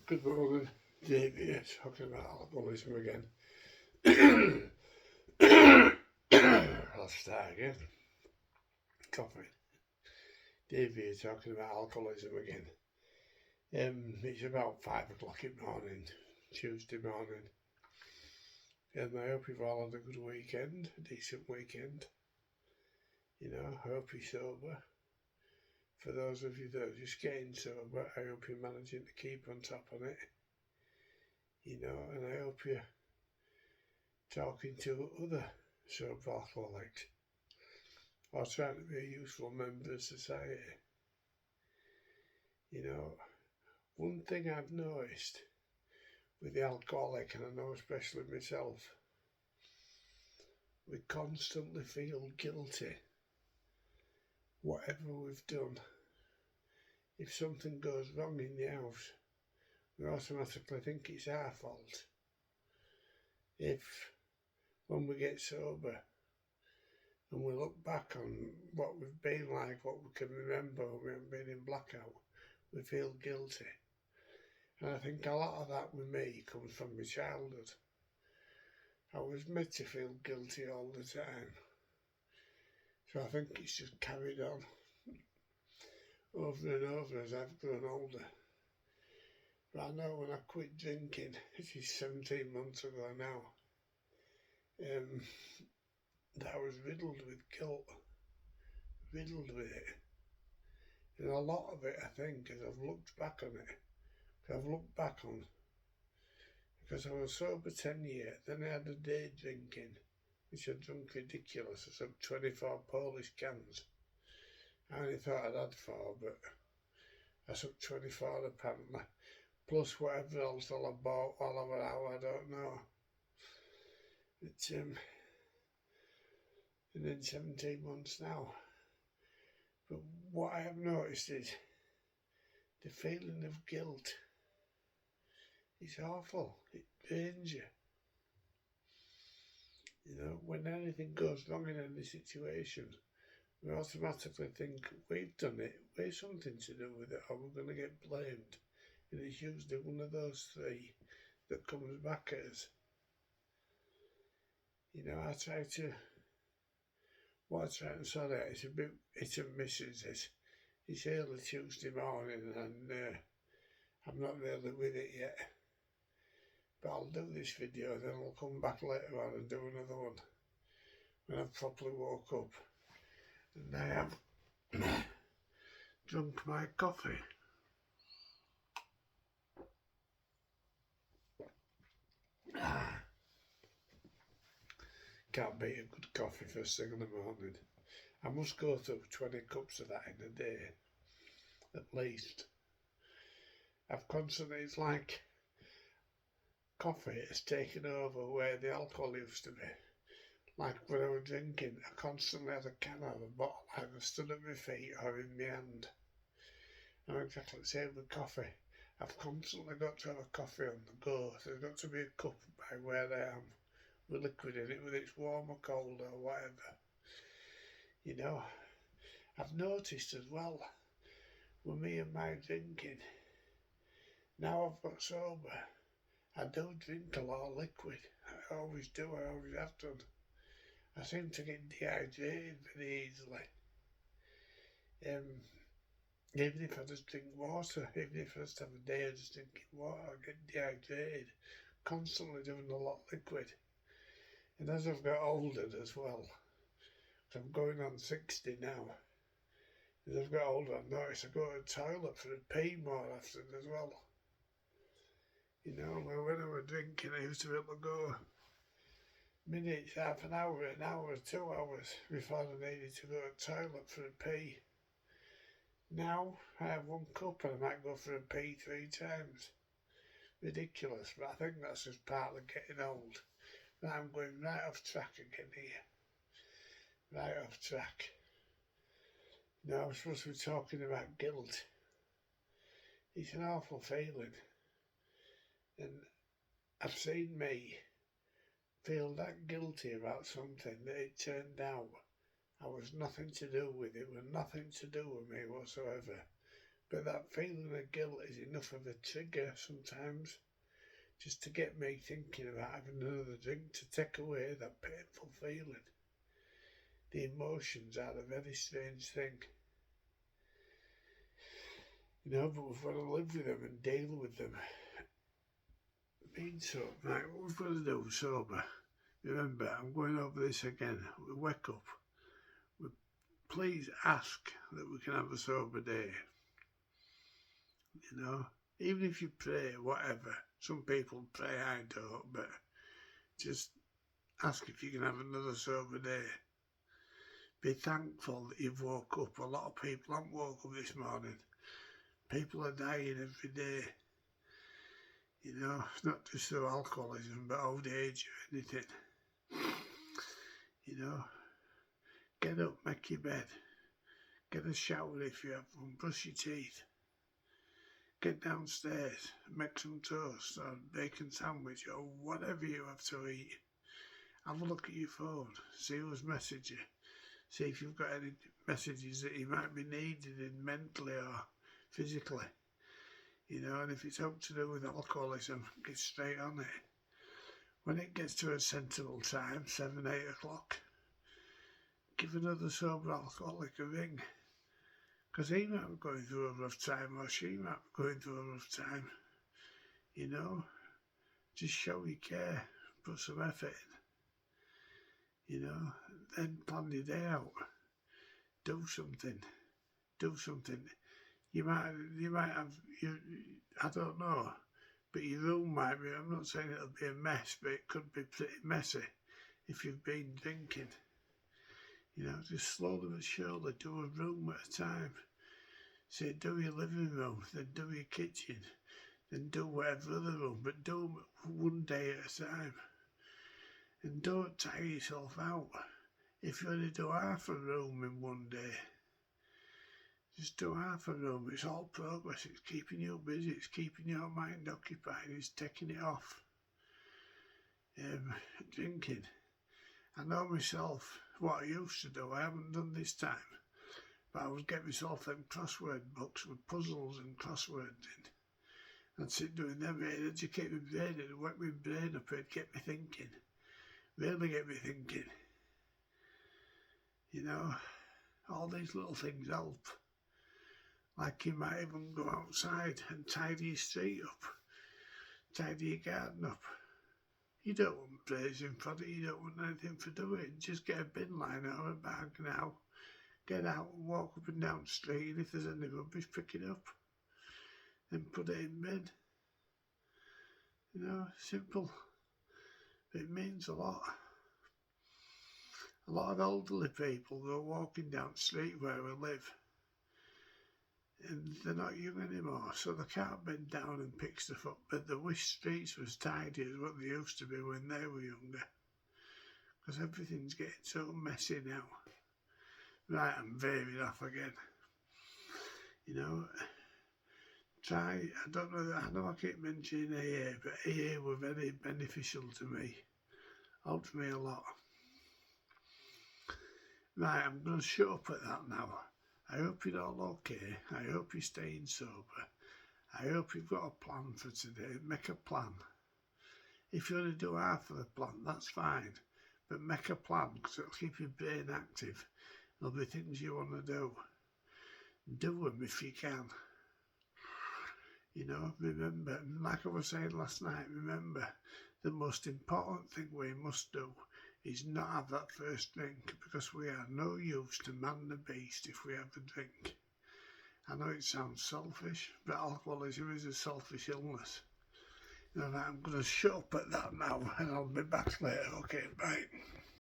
Good morning, Dave here, talking about alcoholism again. I'll start again. Coffee. Dave here, talking about alcoholism again. It's about 5 o'clock in the morning, Tuesday morning. I hope you've all had a good weekend, a decent weekend. I hope you're sober. For those of you that are just getting sober, I hope you're managing to keep on top of it. And I hope you're talking to other sober alcoholics or trying to be a useful member of society. One thing I've noticed with the alcoholic, and I know especially myself, we constantly feel guilty whatever we've done. If something goes wrong in the house, we automatically think it's our fault. If when we get sober and we look back on what we've been like, what we can remember when we haven't been in blackout, we feel guilty. And I think a lot of that with me comes from my childhood. I was made to feel guilty all the time. So I think it's just carried on over and over as I've grown older. But I know when I quit drinking, it is 17 months ago now, that I was riddled with guilt, riddled with it. And a lot of it, I think, as I've looked back on it, because I was sober 10 years, then I had a day drinking, which I drunk ridiculous. I took 24 Polish cans. I only thought I'd had 4, but I took 24 apparently, plus whatever else I bought while I was out, I don't know. And then 17 months now. But what I have noticed is the feeling of guilt. It's awful. It pains you. When anything goes wrong in any situation, we automatically think we've done it, we've something to do with it, or we're going to get blamed. And it's usually one of those three that comes back at us. What I try and sort out is a bit hit and misses this. It's early Tuesday morning and I'm not really with it yet. But I'll do this video, then I'll come back later on and do another one when I've properly woke up and I have drunk my coffee. Can't beat a good coffee first thing in the morning. I must go through 20 cups of that in a day, at least. It's like coffee has taken over where the alcohol used to be. Like when I was drinking, I constantly had a can or a bottle either stood at my feet or in my hand. I'm exactly the same with coffee. I've constantly got to have a coffee on the go. There's got to be a cup by where I am with liquid in it, whether it's warm or cold or whatever. I've noticed as well with me and my drinking, now I've got sober, I do drink a lot of liquid. I always do, I always have done. I seem to get dehydrated very easily. Even if I just drink water, even if I just have a day of just drinking water, I get dehydrated. Constantly doing a lot of liquid. And as I've got older as well, because I'm going on 60 now, as I've got older, I've noticed I go to the toilet for a pee more often as well. When I was drinking, I used to be able to go minutes, half an hour, 2 hours before I needed to go to the toilet for a pee. Now I have 1 cup and I might go for a pee 3 times. Ridiculous, but I think that's just part of getting old. But I'm going right off track again here. Right off track. I'm supposed to be talking about guilt. It's an awful feeling. And I've seen me feel that guilty about something that it turned out I was nothing to do with it, was nothing to do with me whatsoever. But that feeling of guilt is enough enough of a trigger sometimes, just to get me thinking about having another drink to take away that painful feeling. The emotions are a very strange thing. But we've got to live with them and deal with them. Being sober, right, what we've got to do sober. Remember, I'm going over this again. We wake up. Please ask that we can have a sober day. Even if you pray, whatever. Some people pray, I don't, but just ask if you can have another sober day. Be thankful that you've woke up. A lot of people haven't woke up this morning. People are dying every day. It's not just through alcoholism, but old age or anything. Get up, make your bed. Get a shower if you have one. Brush your teeth. Get downstairs, make some toast or bacon sandwich or whatever you have to eat. Have a look at your phone. See who's messaged you. See if you've got any messages that you might be needing mentally or physically. And if it's up to do with alcoholism, get straight on it. When it gets to a sensible time, 7, 8 o'clock, give another sober alcoholic a ring. Because he might be going through a rough time, or she might be going through a rough time. Just show you care, put some effort in. Then plan your day out. Do something. You might have, I don't know, but your room might be, I'm not saying it'll be a mess, but it could be pretty messy if you've been drinking. Just slowly but surely do a room at a time. Say, do your living room, then do your kitchen, then do whatever other room, but do them one day at a time. And don't tire yourself out. If you only do half a room in one day, just do half a room. It's all progress. It's keeping you busy. It's keeping your mind occupied. It's taking it off. Drinking. I know myself what I used to do. I haven't done this time. But I would get myself them crossword books with puzzles and crosswords in. I'd sit doing them. It'd educate my brain. It'd wake my brain up. It'd get me thinking. Really get me thinking. All these little things help. Like you might even go outside and tidy your street up. Tidy your garden up. You don't want praising for it. You don't want anything for doing it. Just get a bin liner or a bag now. Get out and walk up and down the street, and if there's any rubbish, pick it up and put it in bin. Simple. But it means a lot. A lot of elderly people go walking down the street where we live, and they're not young anymore, so they can't bend down and pick stuff up, but they wish streets was tidy as what they used to be when they were younger, because everything's getting so messy now. Right, I'm veering off again. I know I keep mentioning AA, but AA were very beneficial to me. Helped me a lot. Right, I'm going to shut up at that now. I hope you're all okay. I hope you're staying sober. I hope you've got a plan for today. Make a plan. If you only do half of the plan, that's fine. But make a plan, because it'll keep your brain active. There'll be things you want to do. Do them if you can. Remember, like I was saying last night, remember, the most important thing we must do is not have that first drink, because we are no use to man the beast if we have a drink. I know it sounds selfish, but alcoholism is a selfish illness. I'm going to shut up at that now, and I'll be back later. Okay, bye.